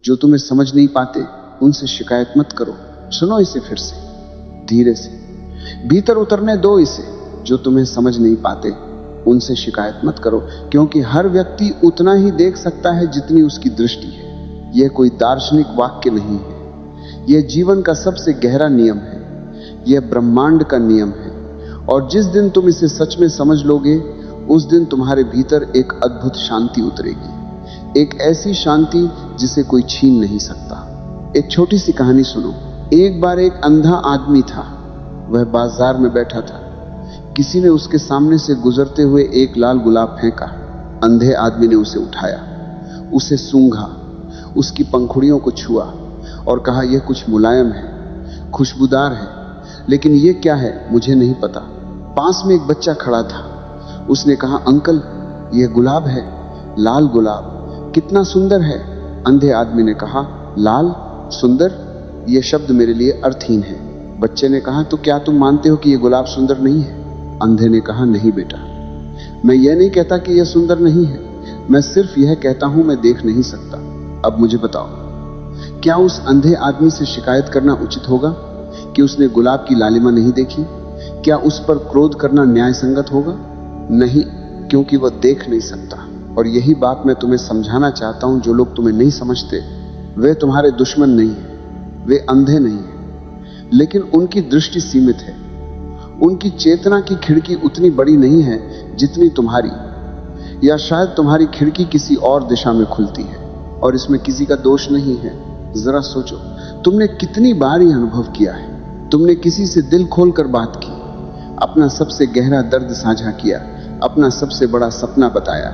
जो तुम्हें समझ नहीं पाते उनसे शिकायत मत करो। सुनो इसे फिर से, धीरे से। भीतर उतरने दो इसे। जो तुम्हें समझ नहीं पाते उनसे शिकायत मत करो, क्योंकि हर व्यक्ति उतना ही देख सकता है जितनी उसकी दृष्टि है। यह कोई दार्शनिक वाक्य नहीं है, यह जीवन का सबसे गहरा नियम है, यह ब्रह्मांड का नियम है। और जिस दिन तुम इसे सच में समझ लोगे, उस दिन तुम्हारे भीतर एक अद्भुत शांति उतरेगी, एक ऐसी शांति जिसे कोई छीन नहीं सकता। एक छोटी सी कहानी सुनो। एक बार एक अंधा आदमी था। वह बाजार में बैठा था। किसी ने उसके सामने से गुजरते हुए एक लाल गुलाब फेंका। अंधे आदमी ने उसे उठाया, उसे सूंघा, उसकी पंखुड़ियों को छुआ और कहा, यह कुछ मुलायम है, खुशबूदार है, लेकिन यह क्या है मुझे नहीं पता। पास में एक बच्चा खड़ा था। उसने कहा, अंकल यह गुलाब है, लाल गुलाब, कितना सुंदर है। अंधे आदमी ने कहा, लाल, सुंदर, यह शब्द मेरे लिए अर्थहीन है। बच्चे ने कहा, तो क्या तुम मानते हो कि यह गुलाब सुंदर नहीं है? अंधे ने कहा, नहीं बेटा, मैं यह नहीं कहता कि यह सुंदर नहीं है, मैं सिर्फ यह कहता हूं मैं देख नहीं सकता। अब मुझे बताओ, क्या उस अंधे आदमी से शिकायत करना उचित होगा कि उसने गुलाब की लालिमा नहीं देखी? क्या उस पर क्रोध करना न्याय संगत होगा? नहीं, क्योंकि वह देख नहीं सकता। और यही बात मैं तुम्हें समझाना चाहता हूं। जो लोग तुम्हें नहीं समझते वे तुम्हारे दुश्मन नहीं हैं, वे अंधे नहीं हैं, लेकिन उनकी दृष्टि सीमित है। उनकी चेतना की खिड़की उतनी बड़ी नहीं है जितनी तुम्हारी, या शायद तुम्हारी खिड़की किसी और दिशा में खुलती है, और इसमें किसी का दोष नहीं है। जरा सोचो, तुमने कितनी बार यह अनुभव किया है? तुमने किसी से दिल खोलकर बात की, अपना सबसे गहरा दर्द साझा किया, अपना सबसे बड़ा सपना बताया,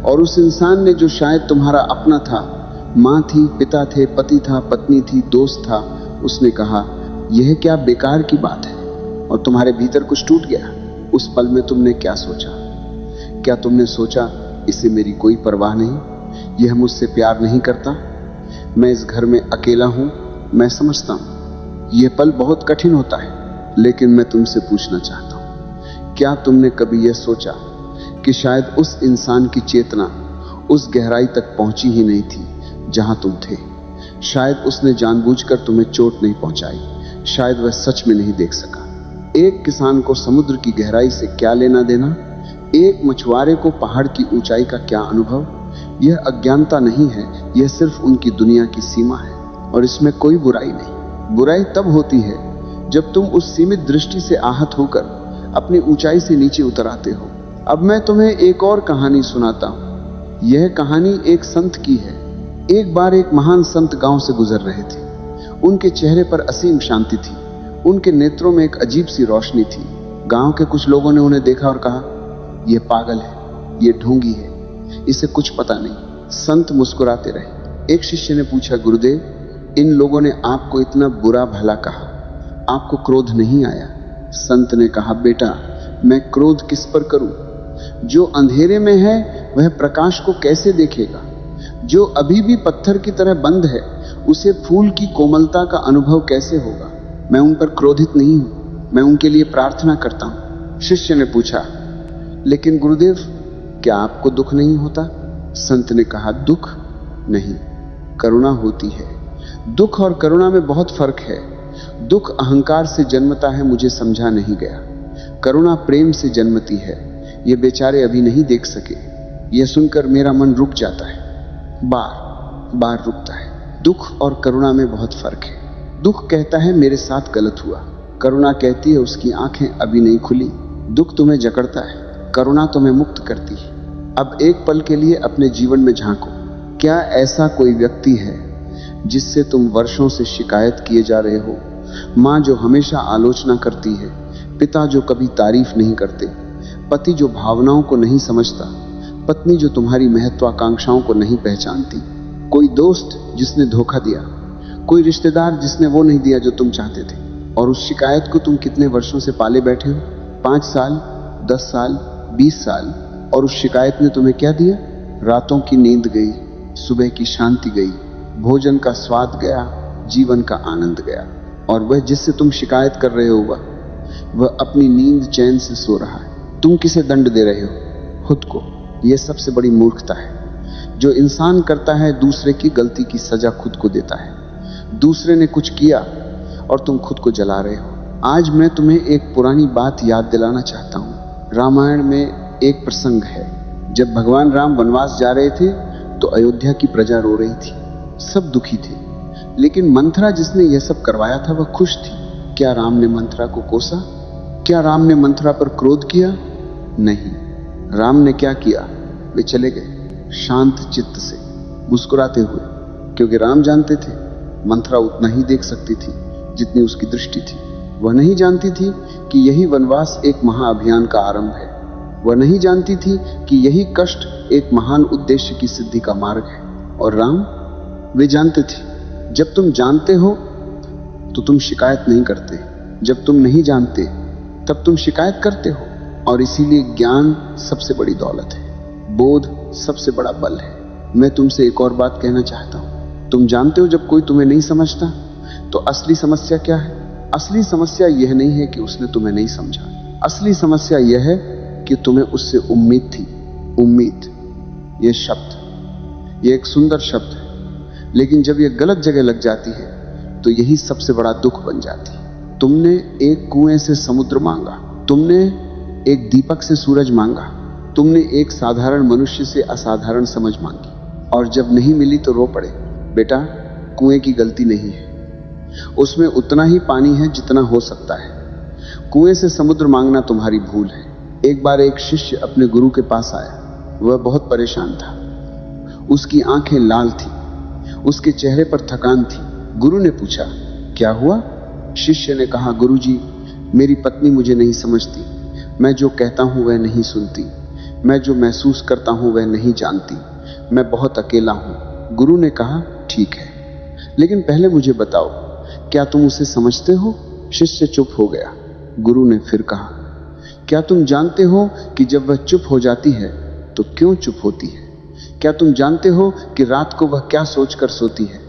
और उस इंसान ने जो शायद तुम्हारा अपना था, माँ थी, पिता थे, पति था, पत्नी थी, दोस्त था, उसने कहा, यह क्या बेकार की बात है, और तुम्हारे भीतर कुछ टूट गया। उस पल में तुमने क्या सोचा? क्या तुमने सोचा, इसे मेरी कोई परवाह नहीं, यह मुझसे प्यार नहीं करता, मैं इस घर में अकेला हूं? मैं समझता हूं यह पल बहुत कठिन होता है, लेकिन मैं तुमसे पूछना चाहता हूं, क्या तुमने कभी यह सोचा कि शायद उस इंसान की चेतना उस गहराई तक पहुंची ही नहीं थी जहां तुम थे? शायद उसने जानबूझकर तुम्हें चोट नहीं पहुंचाई, शायद वह सच में नहीं देख सका। एक किसान को समुद्र की गहराई से क्या लेना देना? एक मछुआरे को पहाड़ की ऊंचाई का क्या अनुभव? यह अज्ञानता नहीं है, यह सिर्फ उनकी दुनिया की सीमा है, और इसमें कोई बुराई नहीं। बुराई तब होती है जब तुम उस सीमित दृष्टि से आहत होकर अपनी ऊंचाई से नीचे उतर आते हो। अब मैं तुम्हें एक और कहानी सुनाता हूं। यह कहानी एक संत की है। एक बार एक महान संत गांव से गुजर रहे थे। उनके चेहरे पर असीम शांति थी, उनके नेत्रों में एक अजीब सी रोशनी थी। गांव के कुछ लोगों ने उन्हें देखा और कहा, यह पागल है, यह ढोंगी है, इसे कुछ पता नहीं। संत मुस्कुराते रहे। एक शिष्य ने पूछा, गुरुदेव, इन लोगों ने आपको इतना बुरा भला कहा, आपको क्रोध नहीं आया? संत ने कहा, बेटा, मैं क्रोध किस पर करूं? जो अंधेरे में है वह प्रकाश को कैसे देखेगा? जो अभी भी पत्थर की तरह बंद है उसे फूल की कोमलता का अनुभव कैसे होगा? मैं उन पर क्रोधित नहीं हूं, मैं उनके लिए प्रार्थना करता हूं। शिष्य ने पूछा, लेकिन गुरुदेव, क्या आपको दुख नहीं होता? संत ने कहा, दुख नहीं, करुणा होती है। दुख और करुणा में बहुत फर्क है। दुख अहंकार से जन्मता है, मुझे समझा नहीं गया। करुणा प्रेम से जन्मती है, ये बेचारे अभी नहीं देख सके। यह सुनकर मेरा मन रुक जाता है, बार बार रुकता है। दुख और करुणा में बहुत फर्क है। दुख कहता है मेरे साथ गलत हुआ, करुणा कहती है उसकी आंखें अभी नहीं खुली। दुख तुम्हें जकड़ता है, करुणा तुम्हें मुक्त करती है। अब एक पल के लिए अपने जीवन में झांको। क्या ऐसा कोई व्यक्ति है जिससे तुम वर्षों से शिकायत किए जा रहे हो? माँ जो हमेशा आलोचना करती है, पिता जो कभी तारीफ नहीं करते, पति जो भावनाओं को नहीं समझता, पत्नी जो तुम्हारी महत्वाकांक्षाओं को नहीं पहचानती, कोई दोस्त जिसने धोखा दिया, कोई रिश्तेदार जिसने वो नहीं दिया जो तुम चाहते थे। और उस शिकायत को तुम कितने वर्षों से पाले बैठे हो? 5 साल, 10 साल, 20 साल। और उस शिकायत ने तुम्हें क्या दिया? रातों की नींद गई, सुबह की शांति गई, भोजन का स्वाद गया, जीवन का आनंद गया। और वह जिससे तुम शिकायत कर रहे हो वह अपनी नींद चैन से सो रहा है। तुम किसे दंड दे रहे हो? खुद को। यह सबसे बड़ी मूर्खता है। जो इंसान करता है दूसरे की गलती की सजा खुद को देता है। दूसरे ने कुछ किया और तुम खुद को जला रहे हो। आज मैं तुम्हें एक पुरानी बात याद दिलाना चाहता हूं। रामायण में एक प्रसंग है, जब भगवान राम वनवास जा रहे थे तो अयोध्या की प्रजा रो रही थी, सब दुखी थे, लेकिन मंथरा जिसने यह सब करवाया था वह खुश थी। क्या राम ने मंथरा को कोसा? क्या राम ने मंथरा पर क्रोध किया? नहीं। राम ने क्या किया? वे चले गए शांत चित्त से, मुस्कुराते हुए, क्योंकि राम जानते थे मंथरा उतना ही देख सकती थी जितनी उसकी दृष्टि थी। वह नहीं जानती थी कि यही वनवास एक महाअभियान का आरंभ है। वह नहीं जानती थी कि यही कष्ट एक महान उद्देश्य की सिद्धि का मार्ग है। और राम, वे जानते थे। जब तुम जानते हो तो तुम शिकायत नहीं करते, जब तुम नहीं जानते तब तुम शिकायत करते हो। और इसीलिए ज्ञान सबसे बड़ी दौलत है, बोध सबसे बड़ा बल है। मैं तुमसे एक और बात कहना चाहता हूं। तुम जानते हो जब कोई तुम्हें नहीं समझता तो असली समस्या क्या है? असली समस्या यह नहीं है कि उसने तुम्हें नहीं समझा। असली समस्या यह है कि तुम्हें उससे उम्मीद थी। उम्मीद, यह शब्द, यह एक सुंदर शब्द है, लेकिन जब यह गलत जगह लग जाती है तो यही सबसे बड़ा दुख बन जाती है। तुमने एक कुएं से समुद्र मांगा, तुमने एक दीपक से सूरज मांगा, तुमने एक साधारण मनुष्य से असाधारण समझ मांगी, और जब नहीं मिली तो रो पड़े। बेटा, कुएं की गलती नहीं है, उसमें उतना ही पानी है जितना हो सकता है। कुएं से समुद्र मांगना तुम्हारी भूल है। एक बार एक शिष्य अपने गुरु के पास आया। वह बहुत परेशान था, उसकी आंखें लाल थी, उसके चेहरे पर थकान थी। गुरु ने पूछा, क्या हुआ? शिष्य ने कहा, गुरुजी, मेरी पत्नी मुझे नहीं समझती, मैं जो कहता हूं वह नहीं सुनती, मैं जो महसूस करता हूं वह नहीं जानती, मैं बहुत अकेला हूं। गुरु ने कहा, ठीक है, लेकिन पहले मुझे बताओ, क्या तुम उसे समझते हो? शिष्य चुप हो गया। गुरु ने फिर कहा, क्या तुम जानते हो कि जब वह चुप हो जाती है तो क्यों चुप होती है? क्या तुम जानते हो कि रात को वह क्या सोचकर सोती है?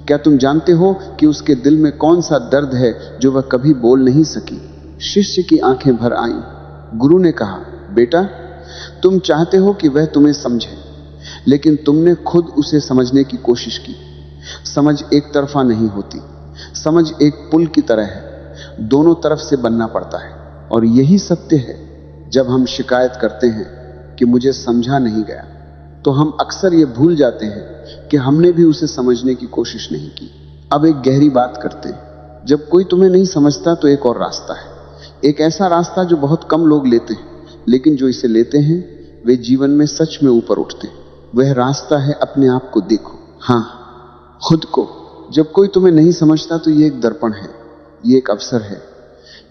क्या तुम जानते हो कि उसके दिल में कौन सा दर्द है जो वह कभी बोल नहीं सकी? शिष्य की आंखें भर आईं। गुरु ने कहा, बेटा, तुम चाहते हो कि वह तुम्हें समझे, लेकिन तुमने खुद उसे समझने की कोशिश की। समझ एक तरफा नहीं होती, समझ एक पुल की तरह है, दोनों तरफ से बनना पड़ता है। और यही सत्य है। जब हम शिकायत करते हैं कि मुझे समझा नहीं गया, तो हम अक्सर ये भूल जाते हैं कि हमने भी उसे समझने की कोशिश नहीं की। अब एक गहरी बात करते हैं। जब कोई तुम्हें नहीं समझता तो एक और रास्ता है, एक ऐसा रास्ता जो बहुत कम लोग लेते हैं, लेकिन जो इसे लेते हैं वे जीवन में सच में ऊपर उठते हैं। वह रास्ता है, अपने आप को देखो। हाँ, खुद को। जब कोई तुम्हें नहीं समझता तो ये एक दर्पण है, ये एक अवसर है,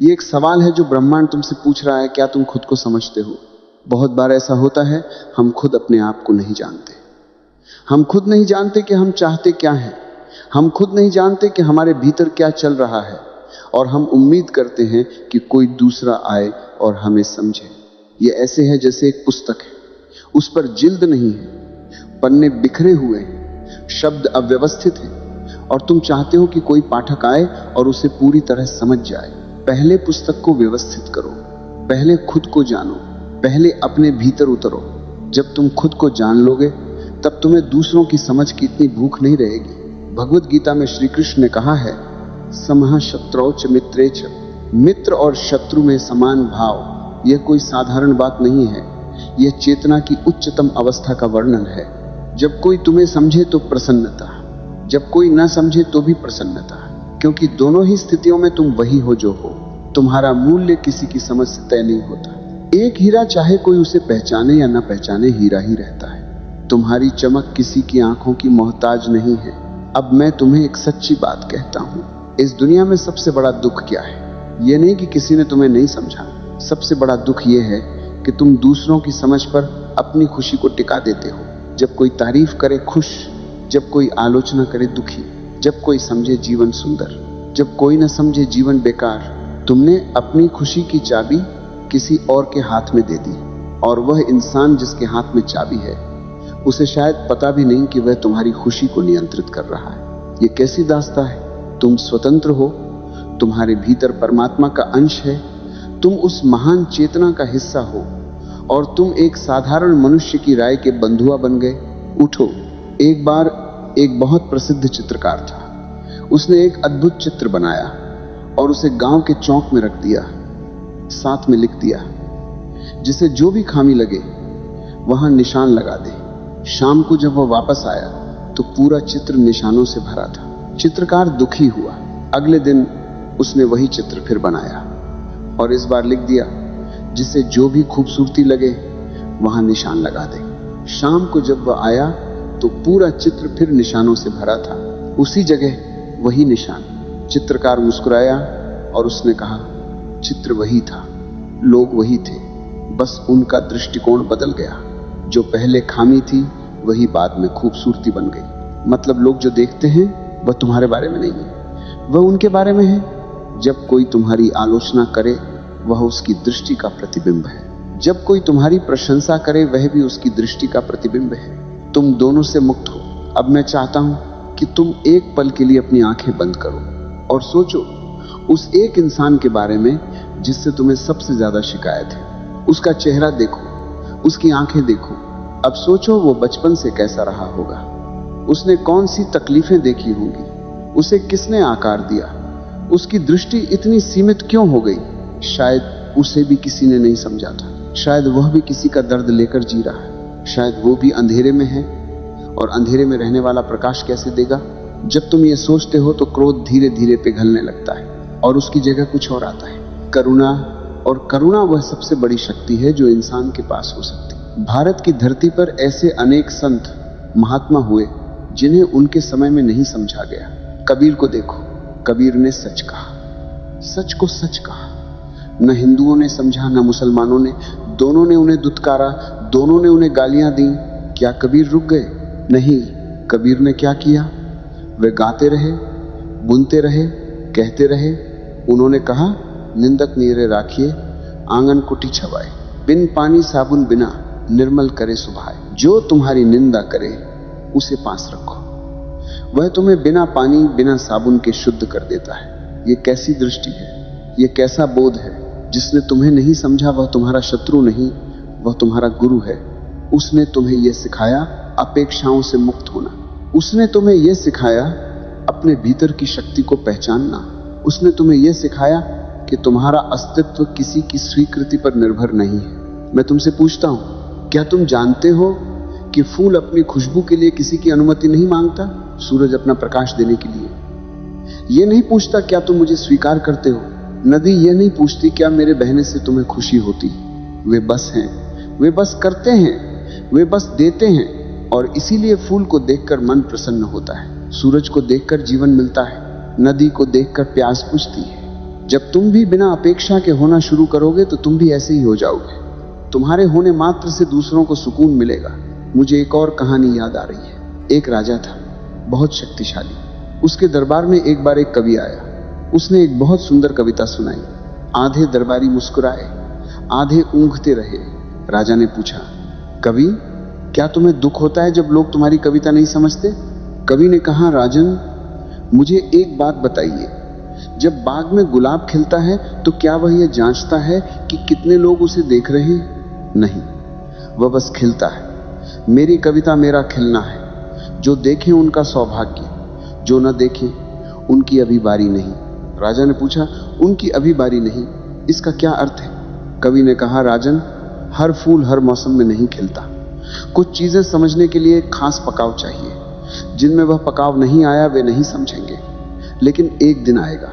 ये एक सवाल है जो ब्रह्मांड तुमसे पूछ रहा है, क्या तुम खुद को समझते हो? बहुत बार ऐसा होता है, हम खुद अपने आप को नहीं जानते। हम खुद नहीं जानते कि हम चाहते क्या हैं। हम खुद नहीं जानते कि हमारे भीतर क्या चल रहा है, और हम उम्मीद करते हैं कि कोई दूसरा आए और हमें समझे। ये ऐसे है जैसे एक पुस्तक है, उस पर जिल्द नहीं है, पन्ने बिखरे हुए हैं, शब्द अव्यवस्थित हैं, और तुम चाहते हो कि कोई पाठक आए और उसे पूरी तरह समझ जाए। पहले पुस्तक को व्यवस्थित करो, पहले खुद को जानो, पहले अपने भीतर उतरो। जब तुम खुद को जान लोगे तब तुम्हें दूसरों की समझ की इतनी भूख नहीं रहेगी। भगवत गीता में श्री कृष्ण ने कहा है, समः शत्रौ च मित्रे च, मित्र और शत्रु में समान भाव। यह कोई साधारण बात नहीं है, यह चेतना की उच्चतम अवस्था का वर्णन है। जब कोई तुम्हें समझे तो प्रसन्नता, जब कोई न समझे तो भी प्रसन्नता, क्योंकि दोनों ही स्थितियों में तुम वही हो जो हो। तुम्हारा मूल्य किसी की समझ से तय नहीं होता। एक हीरा चाहे कोई उसे पहचाने या न पहचाने, हीरा ही रहता है। तुम्हारी चमक किसी की आंखों की मोहताज नहीं है। अब मैं तुम्हें एक सच्ची बात कहता हूं, इस दुनिया में सबसे बड़ा दुख क्या है? यह नहीं कि किसी ने तुम्हें नहीं समझा, सबसे बड़ा दुख यह है कि तुम दूसरों की समझ पर अपनी खुशी को टिका देते हो। जब कोई तारीफ करे खुश, जब कोई आलोचना करे दुखी, जब कोई समझे जीवन सुंदर, जब कोई न समझे जीवन बेकार। तुमने अपनी खुशी की चाबी किसी और के हाथ में दे दी, और वह इंसान जिसके हाथ में चाबी है उसे शायद पता भी नहीं कि वह तुम्हारी खुशी को नियंत्रित कर रहा है। ये कैसी दास्तां है? तुम स्वतंत्र हो, तुम्हारे भीतर परमात्मा का अंश है, तुम उस महान चेतना का हिस्सा हो, और तुम एक साधारण मनुष्य की राय के बंधुआ बन गए। उठो। एक बार एक बहुत प्रसिद्ध चित्रकार था। उसने एक अद्भुत चित्र बनाया और उसे गांव के चौक में रख दिया। साथ में लिख दिया, जिसे जो भी खामी लगे वहां निशान लगा दे। शाम को जब वह वापस आया तो पूरा चित्र निशानों से भरा था। चित्रकार दुखी हुआ। अगले दिन उसने वही चित्र फिर बनाया और इस बार लिख दिया, जिसे जो भी खूबसूरती लगे वहां निशान लगा दे। शाम को जब वह आया तो पूरा चित्र फिर निशानों से भरा था। उसी जगह वही निशान। चित्रकार मुस्कुराया और उसने कहा, चित्र वही था, लोग वही थे, बस उनका दृष्टिकोण बदल गया। जो पहले खामी थी वही बाद में खूबसूरती बन गई। मतलब लोग जो देखते हैं वह तुम्हारे बारे में नहीं है, वह उनके बारे में है। जब कोई तुम्हारी आलोचना करे वह उसकी दृष्टि का प्रतिबिंब है। जब कोई तुम्हारी प्रशंसा करे वह भी उसकी दृष्टि का प्रतिबिंब है। तुम दोनों से मुक्त हो। अब मैं चाहता हूं कि तुम एक पल के लिए अपनी आंखें बंद करो और सोचो उस एक इंसान के बारे में जिससे तुम्हें सबसे ज्यादा शिकायत है। उसका चेहरा देखो, उसकी आंखें देखो। अब सोचो वो बचपन से कैसा रहा होगा। उसने कौन सी तकलीफें देखी होंगी। उसे किसने आकार दिया। उसकी दृष्टि इतनी सीमित क्यों हो गई। शायद उसे भी किसी ने नहीं समझा था। शायद वह भी किसी का दर्द लेकर जी रहा है। शायद वो भी अंधेरे में है और अंधेरे में रहने वाला प्रकाश कैसे देगा। जब तुम ये सोचते हो तो क्रोध धीरे धीरे पिघलने लगता है और उसकी जगह कुछ और आता है, करुणा। और करुणा वह सबसे बड़ी शक्ति है जो इंसान के पास हो सकती है। भारत की धरती पर ऐसे अनेक संत महात्मा हुए जिन्हें उनके समय में नहीं समझा गया। कबीर को देखो, कबीर ने सच कहा, सच को सच कहा। न हिंदुओं ने समझा न मुसलमानों ने। दोनों ने उन्हें दुत्कारा, दोनों ने उन्हें गालियां दी। क्या कबीर रुक गए? नहीं। कबीर ने क्या किया? वे गाते रहे, बुनते रहे, कहते रहे। उन्होंने कहा, निंदक नीरे राखिए, आंगन कुटी छवाए, बिन पानी साबुन बिना निर्मल करे सुभाए। जो तुम्हारी निंदा करे उसे पास रखो, वह तुम्हें बिना पानी बिना साबुन के शुद्ध कर देता है। ये कैसी दृष्टि है, ये कैसा बोध है। जिसने तुम्हें नहीं समझा वह तुम्हारा शत्रु नहीं, वह तुम्हारा गुरु है। उसने तुम्हें यह सिखाया अपेक्षाओं से मुक्त होना। उसने तुम्हें यह सिखाया अपने भीतर की शक्ति को पहचानना। उसने तुम्हें यह सिखाया कि तुम्हारा अस्तित्व किसी की स्वीकृति पर निर्भर नहीं है। मैं तुमसे पूछता हूं, क्या तुम जानते हो कि फूल अपनी खुशबू के लिए किसी की अनुमति नहीं मांगता? सूरज अपना प्रकाश देने के लिए यह नहीं पूछता क्या तुम मुझे स्वीकार करते हो। नदी यह नहीं पूछती क्या मेरे बहने से तुम्हें खुशी होती। वे बस हैं, वे बस करते हैं, वे बस देते हैं। और इसीलिए फूल को देखकर मन प्रसन्न होता है, सूरज को देखकर जीवन मिलता है, नदी को देखकर प्यास बुझती है। जब तुम भी बिना अपेक्षा के होना शुरू करोगे तो तुम भी ऐसे ही हो जाओगे। तुम्हारे होने मात्र से दूसरों को सुकून मिलेगा। मुझे एक और कहानी याद आ रही है। एक राजा था, बहुत शक्तिशाली। उसके दरबार में एक बार एक कवि आया। उसने एक बहुत सुंदर कविता सुनाई। आधे दरबारी मुस्कुराए, आधे ऊँघते रहे। राजा ने पूछा, कवि, क्या तुम्हें दुख होता है जब लोग तुम्हारी कविता नहीं समझते? कवि ने कहा, राजन, मुझे एक बात बताइए, जब बाग में गुलाब खिलता है तो क्या वह यह जांचता है कि कितने लोग उसे देख रहे हैं? नहीं, वह बस खिलता है। मेरी कविता मेरा खिलना है। जो देखें उनका सौभाग्य, जो न देखें उनकी अभी बारी नहीं। राजा ने पूछा, उनकी अभी बारी नहीं, इसका क्या अर्थ है? कवि ने कहा, राजन, हर फूल हर मौसम में नहीं खिलता। कुछ चीजें समझने के लिए खास पकाव चाहिए। जिनमें वह पकाव नहीं आया वे नहीं समझेंगे, लेकिन एक दिन आएगा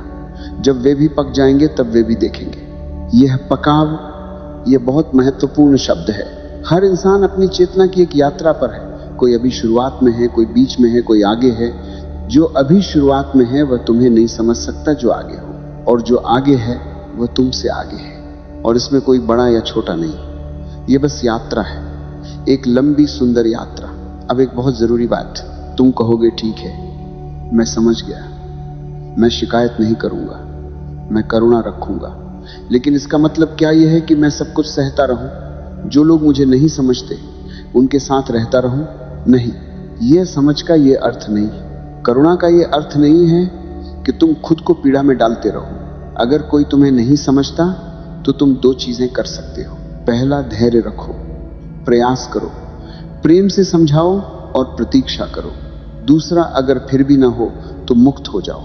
जब वे भी पक जाएंगे, तब वे भी देखेंगे। यह पकाव, यह बहुत महत्वपूर्ण शब्द है। हर इंसान अपनी चेतना की एक यात्रा पर है। कोई अभी शुरुआत में है, कोई बीच में है, कोई आगे है। जो अभी शुरुआत में है वह तुम्हें नहीं समझ सकता जो आगे हो, और जो आगे है वह तुमसे आगे है। और इसमें कोई बड़ा या छोटा नहीं, ये बस यात्रा है, एक लंबी सुंदर यात्रा। अब एक बहुत जरूरी बात, तुम कहोगे ठीक है, मैं समझ गया, मैं शिकायत नहीं करूंगा, मैं करुणा रखूंगा। लेकिन इसका मतलब क्या यह है कि मैं सब कुछ सहता रहूं, जो लोग मुझे नहीं समझते उनके साथ रहता रहूं? नहीं, यह समझ का यह अर्थ नहीं है। करुणा का यह अर्थ नहीं है कि तुम खुद को पीड़ा में डालते रहो। अगर कोई तुम्हें नहीं समझता तो तुम दो चीजें कर सकते हो। पहला, धैर्य रखो, प्रयास करो, प्रेम से समझाओ और प्रतीक्षा करो। दूसरा, अगर फिर भी ना हो तो मुक्त हो जाओ।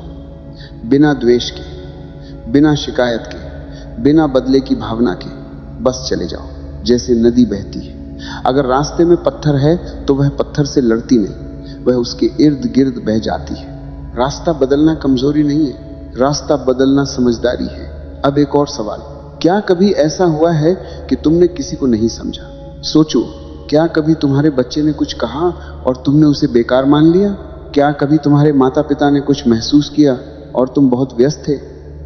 बिना द्वेष के, बिना शिकायत के, बिना बदले की भावना के बस चले जाओ, जैसे नदी बहती है। अगर रास्ते में पत्थर है तो वह पत्थर से लड़ती नहीं, वह उसके इर्द गिर्द बह जाती है। रास्ता बदलना कमजोरी नहीं है, रास्ता बदलना समझदारी है। अब एक और सवाल, क्या कभी ऐसा हुआ है कि तुमने किसी को नहीं समझा? सोचो, क्या कभी तुम्हारे बच्चे ने कुछ कहा और तुमने उसे बेकार मान लिया? क्या कभी तुम्हारे माता पिता ने कुछ महसूस किया और तुम बहुत व्यस्त थे?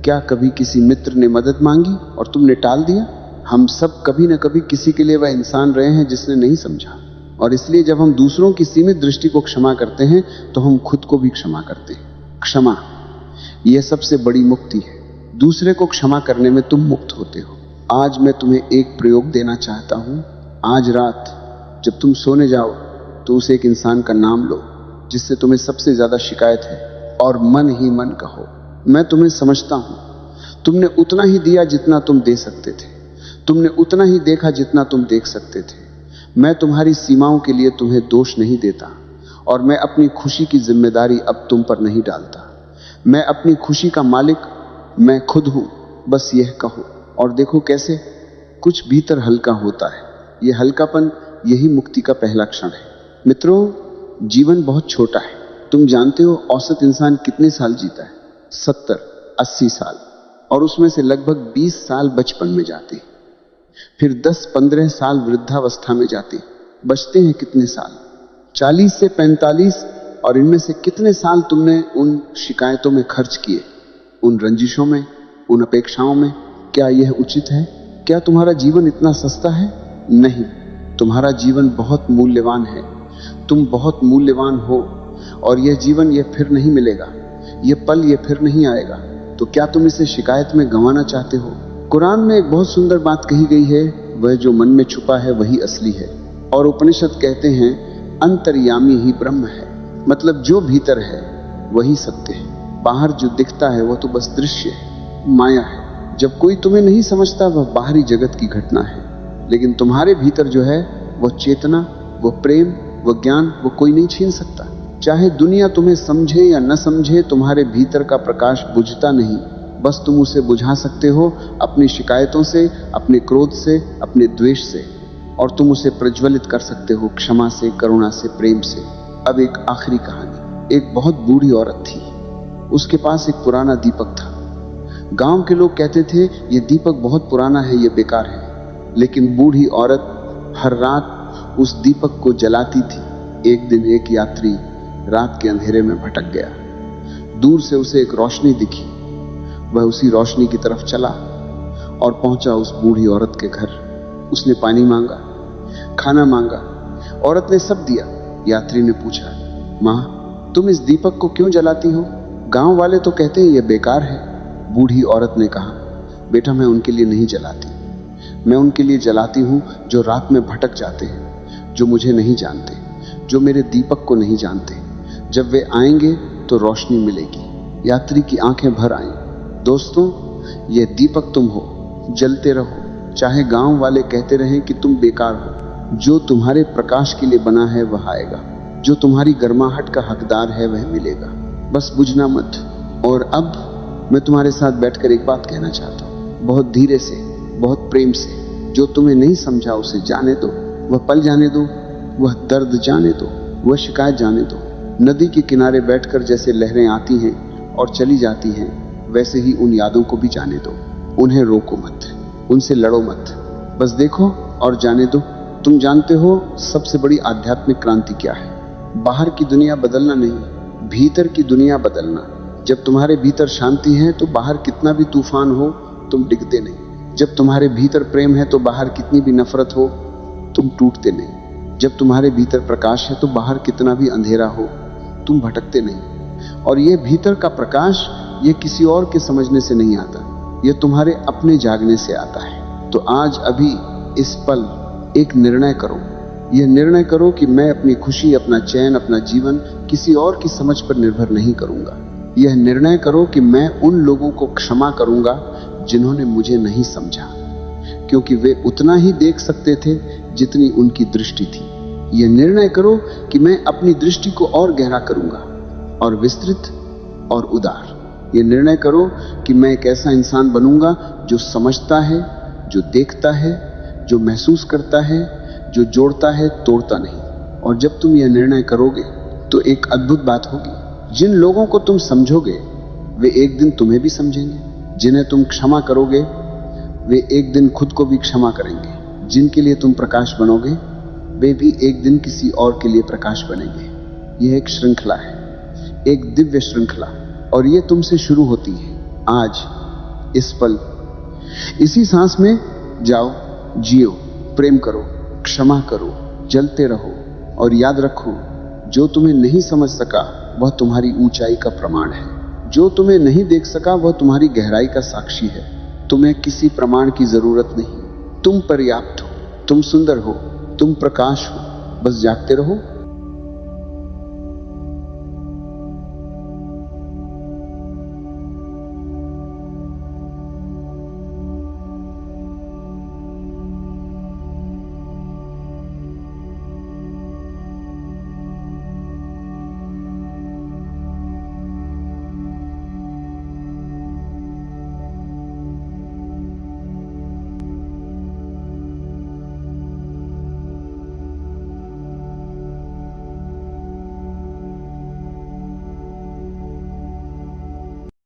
क्या कभी किसी मित्र ने मदद मांगी और तुमने टाल दिया? हम सब कभी न कभी किसी के लिए वह इंसान रहे हैं जिसने नहीं समझा, और इसलिए जब हम दूसरों की सीमित दृष्टि को क्षमा करते हैं तो हम खुद को भी क्षमा करते हैं। क्षमा, यह सबसे बड़ी मुक्ति है। दूसरे को क्षमा करने में तुम मुक्त होते हो। आज मैं तुम्हें एक प्रयोग देना चाहता हूं। आज रात जब तुम सोने जाओ तो उस एक इंसान का नाम लो जिससे तुम्हें सबसे ज्यादा शिकायत है, और मन ही मन कहो, मैं तुम्हें समझता हूं। तुमने उतना ही दिया जितना तुम दे सकते थे, तुमने उतना ही देखा जितना तुम देख सकते थे। मैं तुम्हारी सीमाओं के लिए तुम्हें दोष नहीं देता, और मैं अपनी खुशी की जिम्मेदारी अब तुम पर नहीं डालता। मैं अपनी खुशी का मालिक मैं खुद हूं, बस यह कहो और देखो कैसे कुछ भीतर हल्का होता है। यह हल्कापन, यही मुक्ति का पहला क्षण है। मित्रों, जीवन बहुत छोटा है। तुम जानते हो औसत इंसान कितने साल जीता है? 70-80 साल, और उसमें से लगभग 20 साल बचपन में जाते, फिर 10-15 साल वृद्धावस्था में जाते। बचते हैं कितने साल? 40 से 45, और इनमें से कितने साल तुमने उन शिकायतों में खर्च किए, उन रंजिशों में, उन अपेक्षाओं में? क्या यह उचित है? क्या तुम्हारा जीवन इतना सस्ता है? नहीं, तुम्हारा जीवन बहुत मूल्यवान है। तुम बहुत मूल्यवान हो, और यह जीवन यह फिर नहीं मिलेगा, यह पल यह फिर नहीं आएगा। तो क्या तुम इसे शिकायत में गंवाना चाहते हो? कुरान में एक बहुत सुंदर बात कही गई है, वह जो मन में छुपा है वही असली है। और उपनिषद कहते हैं अंतर्यामी ही ब्रह्म है, मतलब जो भीतर है वही सत्य है। बाहर जो दिखता है वह तो बस दृश्य है, माया है। जब कोई तुम्हें नहीं समझता वह बाहरी जगत की घटना है, लेकिन तुम्हारे भीतर जो है वह चेतना, वह प्रेम, वह ज्ञान, वह कोई नहीं छीन सकता। चाहे दुनिया तुम्हें समझे या न समझे, तुम्हारे भीतर का प्रकाश बुझता नहीं। बस तुम उसे बुझा सकते हो अपनी शिकायतों से, अपने क्रोध से, अपने द्वेष से, और तुम उसे प्रज्वलित कर सकते हो क्षमा से, करुणा से, प्रेम से। अब एक आखिरी कहानी। एक बहुत बूढ़ी औरत थी, उसके पास एक पुराना दीपक था। गांव के लोग कहते थे ये दीपक बहुत पुराना है, ये बेकार है, लेकिन बूढ़ी औरत हर रात उस दीपक को जलाती थी। एक दिन एक यात्री रात के अंधेरे में भटक गया। दूर से उसे एक रोशनी दिखी, वह उसी रोशनी की तरफ चला और पहुंचा उस बूढ़ी औरत के घर। उसने पानी मांगा, खाना मांगा, औरत ने सब दिया। यात्री ने पूछा, माँ तुम इस दीपक को क्यों जलाती हो? गांव वाले तो कहते हैं ये बेकार है। बूढ़ी औरत ने कहा, बेटा मैं उनके लिए नहीं जलाती, मैं उनके लिए जलाती हूं जो रात में भटक जाते हैं, जो मुझे नहीं जानते, जो मेरे दीपक को नहीं जानते। जब वे आएंगे तो रोशनी मिलेगी। यात्री की आंखें भर आईं। दोस्तों, यह दीपक तुम हो, जलते रहो, चाहे गांव वाले कहते रहें कि तुम बेकार हो। जो तुम्हारे प्रकाश के लिए बना है वह आएगा, जो तुम्हारी गर्माहट का हकदार है वह मिलेगा। बस बुझना मत। और अब मैं तुम्हारे साथ बैठकर एक बात कहना चाहता हूं, बहुत धीरे से, बहुत प्रेम से। जो तुम्हें नहीं समझा उसे जाने दो, वह पल जाने दो, वह दर्द जाने दो, वह शिकायत जाने दो। नदी के किनारे बैठकर जैसे लहरें आती हैं और चली जाती हैं, वैसे ही उन यादों को भी जाने दो। उन्हें रोको मत, उनसे लड़ो मत, बस देखो और जाने दो। तुम जानते हो सबसे बड़ी आध्यात्मिक क्रांति क्या है? बाहर की दुनिया बदलना नहीं, भीतर की दुनिया बदलना। जब तुम्हारे भीतर शांति है तो बाहर कितना भी तूफान हो तुम डिगते नहीं। जब तुम्हारे भीतर प्रेम है तो बाहर कितनी भी नफरत हो तुम टूटते नहीं। जब तुम्हारे भीतर प्रकाश है तो बाहर कितना भी अंधेरा हो तुम भटकते नहीं। और ये भीतर का प्रकाश ये किसी और के समझने से नहीं आता, ये तुम्हारे अपने जागने से आता है। तो आज अभी इस पल एक निर्णय करो। यह निर्णय करो कि मैं अपनी खुशी, अपना चैन, अपना जीवन किसी और की समझ पर निर्भर नहीं करूंगा। यह निर्णय करो कि मैं उन लोगों को क्षमा करूंगा जिन्होंने मुझे नहीं समझा, क्योंकि वे उतना ही देख सकते थे जितनी उनकी दृष्टि थी। यह निर्णय करो कि मैं अपनी दृष्टि को और गहरा करूंगा और विस्तृत और उदार। यह निर्णय करो कि मैं एक ऐसा इंसान बनूंगा जो समझता है, जो देखता है, जो महसूस करता है, जो जोड़ता है, तोड़ता नहीं। और जब तुम यह निर्णय करोगे तो एक अद्भुत बात होगी। जिन लोगों को तुम समझोगे वे एक दिन तुम्हें भी समझेंगे। जिन्हें तुम क्षमा करोगे वे एक दिन खुद को भी क्षमा करेंगे। जिनके लिए तुम प्रकाश बनोगे वे भी एक दिन किसी और के लिए प्रकाश बनेंगे। यह एक श्रृंखला है, एक दिव्य श्रृंखला, और यह तुमसे शुरू होती है आज, इस पल, इसी सांस में। जाओ, जियो, प्रेम करो, क्षमा करो, जलते रहो और याद रखो, जो तुम्हें नहीं समझ सका वह तुम्हारी ऊंचाई का प्रमाण है। जो तुम्हें नहीं देख सका वह तुम्हारी गहराई का साक्षी है। तुम्हें किसी प्रमाण की जरूरत नहीं। तुम पर्याप्त हो, तुम सुंदर हो, तुम प्रकाश हो। बस जागते रहो